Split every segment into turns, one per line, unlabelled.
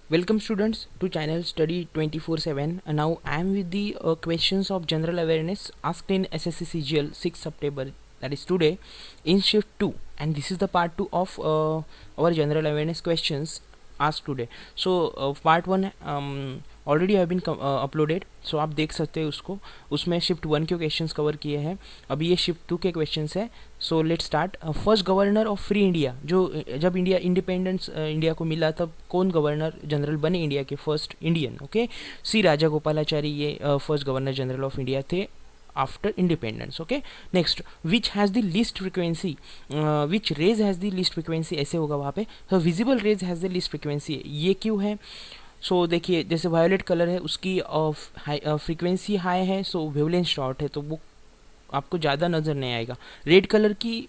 Welcome students to channel study 24/7 and now I am with the questions of general awareness asked in SSC CGL 6 September, that is today, in shift 2, and this is the part 2 of our general awareness questions asked today. So part 1 already have been uploaded, so आप देख सकते हैं उसको. उसमें shift 1 के questions cover किए हैं. अभी ये शिफ्ट 2 के क्वेश्चंस है. So let start. First governor of free India, जो जब इंडिया इंडिपेंडेंस इंडिया को मिला तब कौन गवर्नर जनरल बने इंडिया के फर्स्ट इंडियन? ओके, सी राजागोपालाचारी ये first governor general of India थे after independence. Okay, next, which has the least frequency, which rays has the least frequency, ऐसे होगा वहाँ पे. so visible rays has the least frequency, ये क्यों है? सो देखिए, जैसे वायोलेट कलर है उसकी फ्रीक्वेंसी हाई है, सो वेवलेंथ शॉर्ट है, तो वो आपको ज़्यादा नज़र नहीं आएगा. रेड कलर की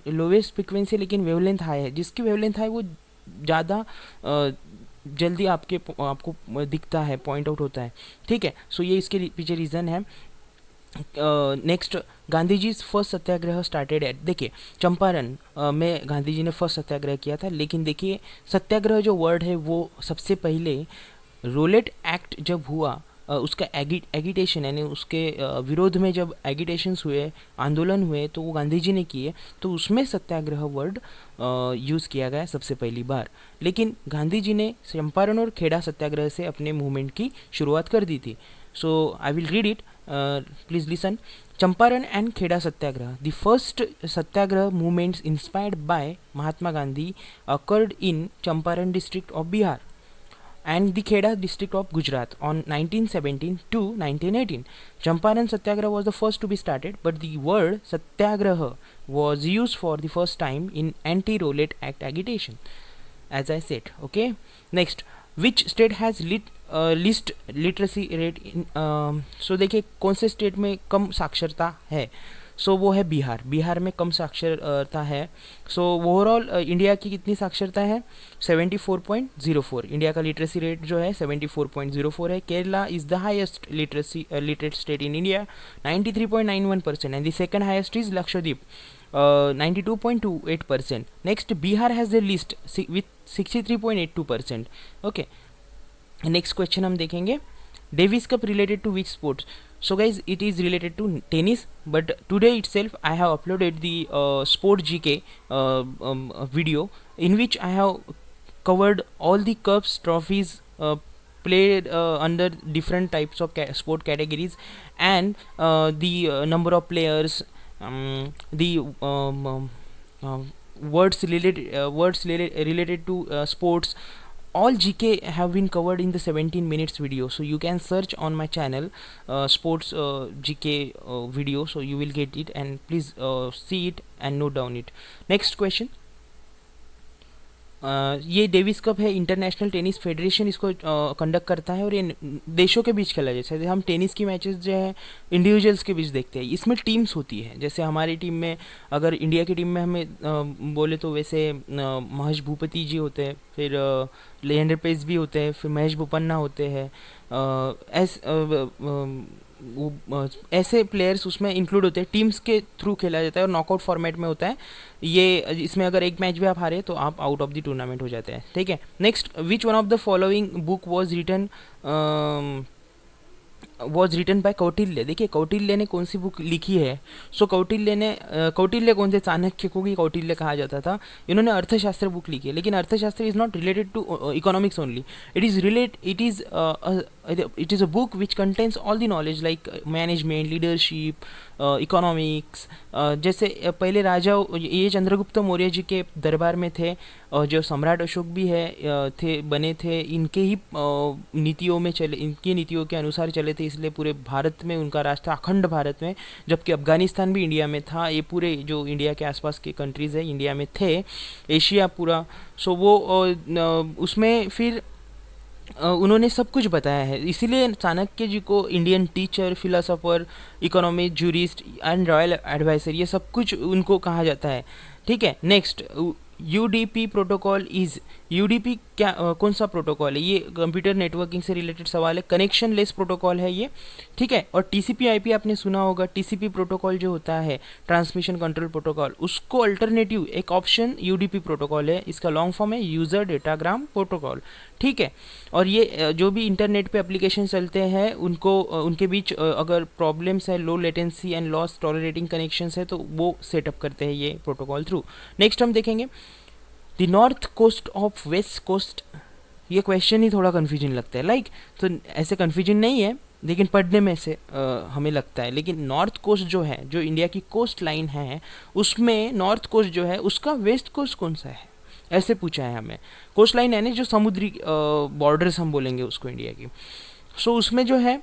लोवेस्ट फ्रीक्वेंसी लेकिन वेवलेंथ हाई है, जिसकी वेवलेंथ हाई वो ज़्यादा जल्दी आपको दिखता है, पॉइंट आउट होता है. ठीक है, सो ये इसके पीछे रीज़न है. Next, Gandhi ji first satyagraha started at. देखिए, चंपारण में गांधी जी ने फर्स्ट सत्याग्रह किया था, लेकिन देखिए सत्याग्रह जो वर्ड है वो सबसे पहले रोलेट एक्ट जब हुआ, उसका एगिटेशन यानी उसके विरोध में जब एगिटेशंस हुए, आंदोलन हुए, तो वो गांधी जी ने किए, तो उसमें सत्याग्रह वर्ड यूज़ किया गया सबसे पहली बार. लेकिन गांधी जी ने चंपारण और खेड़ा सत्याग्रह से अपने मूवमेंट की शुरुआत कर दी थी. So I will read it, please listen. Champaran and Kheda Satyagraha, the first Satyagraha movements inspired by Mahatma Gandhi occurred in Champaran district of Bihar and the Kheda district of Gujarat on 1917 to 1918. Champaran Satyagraha was the first to be started, but the word Satyagraha was used for the first time in anti-Rowlatt Act agitation, as I said. Okay, next, which state has least literacy rate in. So देखिए, कौन से state में कम साक्षरता है? सो वो है बिहार. बिहार में कम साक्षरता है. सो ओवरऑल इंडिया की कितनी साक्षरता है? 74.04. इंडिया का लिटरेसी रेट जो है 74.04 है. Kerala is the highest literate state in India, 93.91%, and the second highest is Lakshadweep, 92.28%. Next, Bihar has the list with 63.82%. Okay, next question हम देखेंगे. Davis cup related to which sports? So guys, it is related to tennis, but today itself I have uploaded the sport GK video in which I have covered all the cups, trophies played under different types of sport categories, and the number of players, the words related to sports. All GK have been covered in the 17 minutes video, so you can search on my channel sports GK video, so you will get it, and please see it and note down it. Next question. ये Davis cup है, international tennis federation इसको conduct करता है, और ये देशों के बीच खेला. जैसे हम टेनिस की मैचेस जो है इंडिविजुअल्स के बीच देखते हैं, इसमें टीम्स होती है. जैसे हमारी टीम में, अगर इंडिया की टीम में हमें बोले तो वैसे महेश भूपति जी होते हैं, फिर लिएंडर पेस भी होते हैं, फिर महेश बोपन्ना होते हैं. ऐसे प्लेयर्स उसमें इंक्लूड होते हैं. टीम्स के थ्रू खेला जाता है और नॉकआउट फॉर्मेट में होता है ये. इसमें अगर एक मैच भी आप हारे तो आप आउट ऑफ द टूर्नामेंट हो जाते हैं. ठीक है, next, which one of the following book was written by Kautilya? देखिए, कौटिल्य ने कौन सी बुक लिखी है? सो कौटिल्य कौन से चाणक्य को भी कौटिल्य कहा जाता था. इन्होंने अर्थशास्त्र बुक लिखी है, लेकिन Arthashastra is not related to economics only. It is a book which contains all the knowledge like management, leadership, economics. जैसे पहले राजा ये चंद्रगुप्त मौर्य जी के दरबार में थे, और जो सम्राट अशोक भी बने थे, इनके ही नीतियों में चले, इनकी नीतियों के अनुसार चले थे, इसलिए पूरे भारत में उनका राज था, अखंड भारत में. जबकि अफगानिस्तान भी इंडिया में था. ये पूरे जो इंडिया के आसपास के कंट्रीज़ है इंडिया में थे, एशिया पूरा. सो वो उसमें फिर उन्होंने सब कुछ बताया है. इसीलिए चाणक्य जी को Indian teacher, philosopher, economic, jurist and royal adviser, ये सब कुछ उनको कहा जाता है. ठीक है, next, UDP protocol is UDP क्या कौन सा प्रोटोकॉल है? ये कंप्यूटर नेटवर्किंग से रिलेटेड सवाल है, कनेक्शन लेस प्रोटोकॉल है ये, ठीक है। और टीसीपी आईपी आपने सुना होगा, टीसीपी प्रोटोकॉल जो होता है ट्रांसमिशन कंट्रोल प्रोटोकॉल, उसको अल्टरनेटिव एक ऑप्शन यूडीपी प्रोटोकॉल है, इसका लॉन्ग फॉर्म है यूजर डेटाग्राम प्रोटोकॉल, ठीक है। और ये जो भी इंटरनेट पे एप्लीकेशन चलते हैं उनको उनके बीच अगर प्रॉब्लम्स है, low latency and loss tolerating connections है, तो वो सेटअप करते हैं ये प्रोटोकॉल थ्रू। नेक्स्ट हम देखेंगे the north coast of west coast. ये क्वेश्चन ही थोड़ा कन्फ्यूजन लगता है, लाइक तो ऐसे कन्फ्यूजन नहीं है लेकिन पढ़ने में से हमें लगता है, लेकिन नॉर्थ कोस्ट जो है, जो इंडिया की कोस्ट लाइन है, उसमें नॉर्थ कोस्ट जो है उसका वेस्ट कोस्ट कौन सा है, ऐसे पूछा है हमें। कोस्ट लाइन यानी जो समुद्री बॉर्डर्स हम बोलेंगे उसको इंडिया की। सो उसमें जो है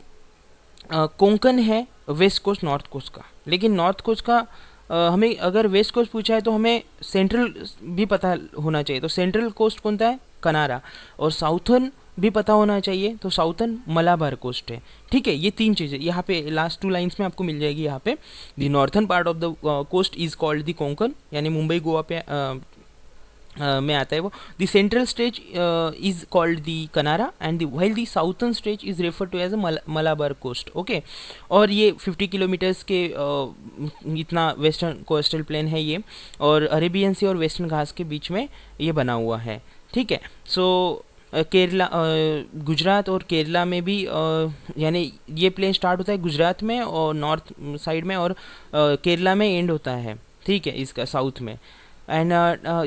कोंकण है वेस्ट कोस्ट नॉर्थ कोस्ट का, लेकिन नॉर्थ कोस्ट का हमें अगर वेस्ट कोस्ट पूछा है तो हमें सेंट्रल भी पता होना चाहिए, तो सेंट्रल कोस्ट कौन सा है? कनारा। और साउथर्न भी पता होना चाहिए, तो साउथर्न मलाबार कोस्ट है, ठीक है। ये तीन चीज़ें यहाँ पे लास्ट टू लाइंस में आपको मिल जाएगी। यहाँ पे the northern part of the coast is called the Konkan, यानी मुंबई गोवा पे में आता है वो। The central stage is called the Kanara and while the southern stage is refer to as a Malabar coast, okay. और ये 50 किलोमीटर्स के इतना वेस्टर्न कोस्टल प्लेन है ये, और अरेबियन सी और वेस्टर्न घास के बीच में ये बना हुआ है, ठीक है। सो केरला गुजरात और केरला में भी यानी ये प्लेन स्टार्ट होता है गुजरात में और नॉर्थ साइड में, और केरला में एंड होता है, ठीक है, इसका साउथ में। एंड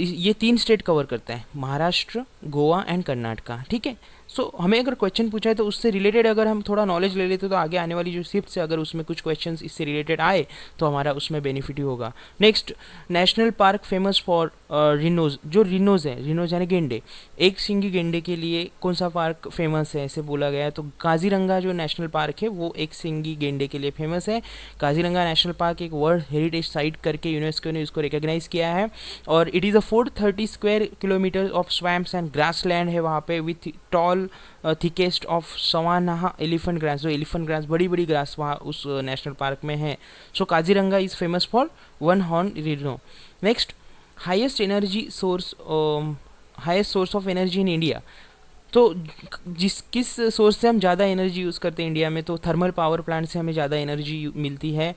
ये तीन स्टेट कवर करता है, महाराष्ट्र, गोवा एंड कर्नाटका, ठीक है। सो हमें अगर क्वेश्चन पूछा है तो उससे रिलेटेड अगर हम थोड़ा नॉलेज ले लेते तो आगे आने वाली जो शिफ्ट से अगर उसमें कुछ क्वेश्चंस इससे रिलेटेड आए तो हमारा उसमें बेनिफिट ही होगा। Next, national park famous for rhinos. जो रिनोज है, रिनोज यानी गेंडे, एक सिंगी गेंडे के लिए कौन सा पार्क फेमस है ऐसे बोला गया है, तो काजीरंगा जो नेशनल पार्क है वो एक सिंगी गेंडे के लिए फेमस है। काजीरंगा नेशनल पार्क एक वर्ल्ड हेरिटेज साइट करके यूनेस्को ने इसको रिकॉग्नाइज किया है, और it is a 430 square kilometre of swamps and grassland है वहाँ पे, with tall thickets of savanna elephant grass. जो एलिफेंट ग्रास, बड़ी बड़ी ग्रास वहाँ उस नेशनल पार्क में है। So Kaziranga is famous for one horn rhino. Next, highest energy source, highest source of energy in India. तो किस सोर्स से हम ज़्यादा एनर्जी यूज़ करते हैं इंडिया में, तो थर्मल पावर प्लांट से हमें ज़्यादा एनर्जी मिलती है।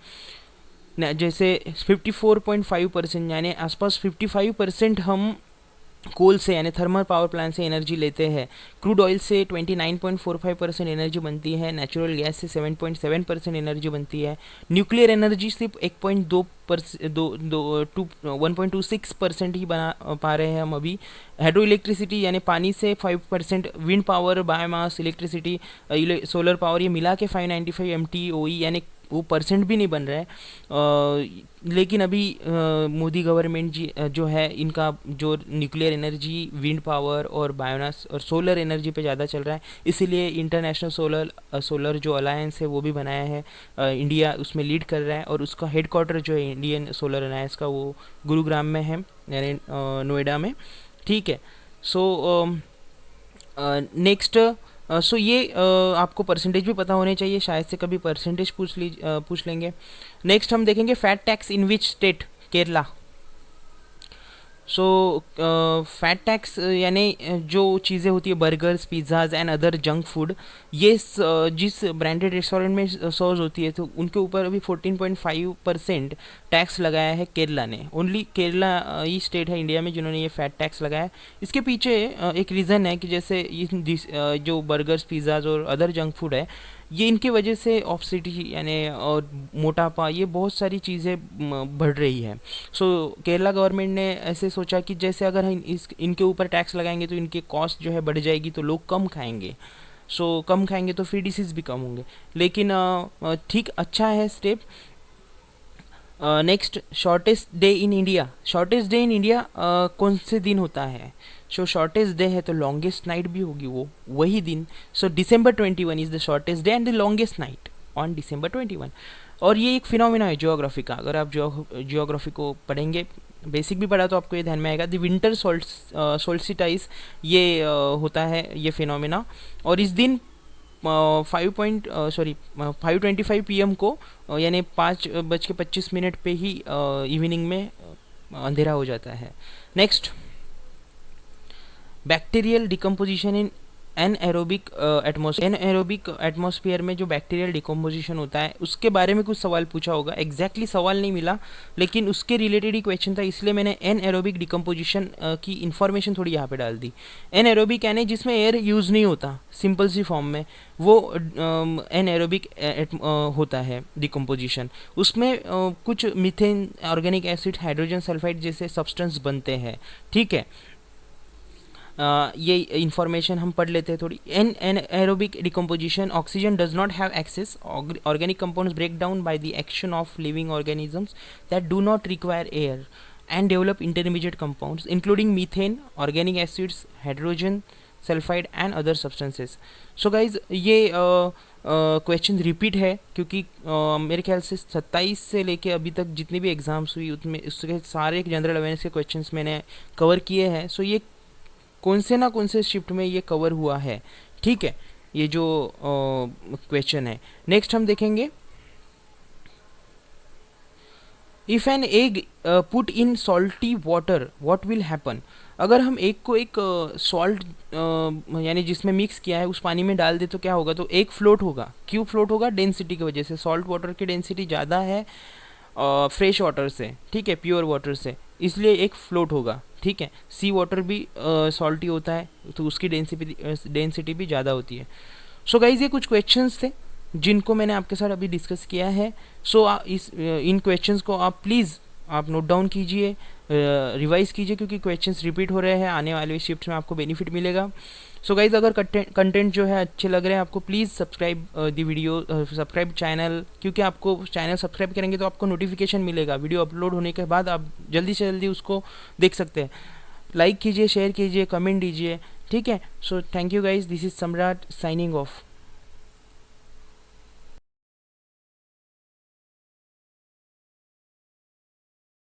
जैसे 54.5% यानी आसपास 55% हम कोल से यानी थर्मल पावर प्लांट से एनर्जी लेते हैं। क्रूड ऑयल से 29.45% एनर्जी बनती है। नेचुरल गैस से 7.7% एनर्जी बनती है। न्यूक्लियर एनर्जी सिर्फ 1.26% ही बना पा रहे हैं हम अभी। हाइड्रो इलेक्ट्रिसिटी यानी पानी से 5%, wind power, biomass, electricity, solar power, ये मिला के 595 MTOE यानी वो परसेंट भी नहीं बन रहा है। लेकिन अभी मोदी गवर्नमेंट जी जो है इनका जो न्यूक्लियर एनर्जी, विंड पावर और बायोमास और सोलर एनर्जी पे ज़्यादा चल रहा है, इसीलिए इंटरनेशनल सोलर जो अलायंस है वो भी बनाया है। इंडिया उसमें लीड कर रहा है, और उसका हेडक्वार्टर जो है इंडियन सोलर अलायंस का वो गुरुग्राम में है, यानी नोएडा में, ठीक है। सो नेक्स्ट, सो ये आपको परसेंटेज भी पता होने चाहिए, शायद से कभी परसेंटेज पूछ लेंगे। नेक्स्ट हम देखेंगे fat tax in which state? Kerala. So fat tax यानी जो चीज़ें होती है burgers, pizzas and other junk food, ये जिस ब्रांडेड रेस्टोरेंट में सर्व होती है तो उनके ऊपर अभी 14.5% टैक्स लगाया है केरला ने। ओनली केरला ही स्टेट है इंडिया में जिन्होंने ये फैट टैक्स लगाया है। इसके पीछे एक रीज़न है कि जैसे ये जो बर्गर्स, पिज़्ज़ाज और अदर जंक फूड है, ये इनकी वजह से ऑब्सिटी यानी और मोटापा, ये बहुत सारी चीज़ें बढ़ रही है। सो केरला गवर्नमेंट ने ऐसे सोचा कि जैसे अगर हम इनके ऊपर टैक्स लगाएंगे तो इनके कॉस्ट जो है बढ़ जाएगी, तो लोग कम खाएंगे। सो कम खाएंगे तो फिर डिसीज़ भी कम होंगे। लेकिन ठीक, अच्छा है step. Next, shortest day in India. Shortest day in India कौन से दिन होता है? सो शॉर्टेस्ट डे है तो लॉन्गेस्ट नाइट भी होगी वो वही दिन। सो December 21 is the shortest day and the longest night on December 21। और ये एक फिनोमिना है ज्योग्राफी का। अगर आप ज्योग्राफी को पढ़ेंगे, बेसिक भी पढ़ा तो आपको ये ध्यान में आएगा। द विंटर सोल्स्टिस ये होता है ये फिनोमिना, और इस दिन 5:25 PM को यानी 5:25 पे ही इवनिंग में अंधेरा हो जाता है। नेक्स्ट, बैक्टीरियल डिकम्पोजिशन इन एनएरोबिक एटमॉस्फेयर में जो बैक्टीरियल डिकम्पोजिशन होता है उसके बारे में कुछ सवाल पूछा होगा। एग्जैक्टली सवाल नहीं मिला लेकिन उसके रिलेटेड ही क्वेश्चन था, इसलिए मैंने एनएरोबिक डिकम्पोजिशन की इन्फॉर्मेशन थोड़ी यहाँ पे डाल दी। एनएरोबिक यानी जिसमें एयर यूज़ नहीं होता, सिंपल सी फॉर्म में वो एनएरोबिक होता है डिकम्पोजिशन। उसमें कुछ methane, organic acid, hydrogen sulphide जैसे सब्सटेंस बनते हैं। ठीक है, ये इंफॉर्मेशन हम पढ़ लेते हैं थोड़ी। An aerobic decomposition, oxygen does not have access, organic compounds break down by the action of living organisms that do not require air and develop intermediate compounds including methane, organic acids, hydrogen sulfide and other substances. So guys ये question repeat है क्योंकि मेरे ख्याल से 27 से लेके अभी तक जितने भी एग्जाम्स हुई उसमें उसके सारे जनरल अवेयरनेस के क्वेश्चंस मैंने कवर किए हैं। सो ये कौन से ना कौन से शिफ्ट में ये कवर हुआ है। ठीक है, ये जो क्वेश्चन है। नेक्स्ट हम देखेंगे, if an egg put in salty water what will happen. अगर हम एग को एक सॉल्ट यानी जिसमें मिक्स किया है उस पानी में डाल दे तो क्या होगा, तो एग फ्लोट होगा। क्यों फ्लोट होगा, डेंसिटी की वजह से। सॉल्ट वाटर की डेंसिटी ज़्यादा है फ्रेश वाटर से, ठीक है, प्योर वाटर से, इसलिए एक फ्लोट होगा। ठीक है, सी वाटर भी सॉल्टी होता है तो उसकी डेंसिटी भी ज़्यादा होती है। सो गाइज ये कुछ क्वेश्चंस थे जिनको मैंने आपके साथ अभी डिस्कस किया है। सो इन क्वेश्चंस को आप प्लीज़ आप नोट डाउन कीजिए, रिवाइज कीजिए क्योंकि क्वेश्चंस रिपीट हो रहे हैं। आने वाले शिफ्ट में आपको बेनिफिट मिलेगा। सो गाइज अगर कंटेंट जो है अच्छे लग रहे हैं आपको, please subscribe the video, subscribe channel, क्योंकि आपको चैनल सब्सक्राइब करेंगे तो आपको नोटिफिकेशन मिलेगा। वीडियो अपलोड होने के बाद आप जल्दी से जल्दी उसको देख सकते हैं। लाइक कीजिए, शेयर कीजिए, कमेंट दीजिए। ठीक है, so thank you guys, this is सम्राट साइनिंग ऑफ।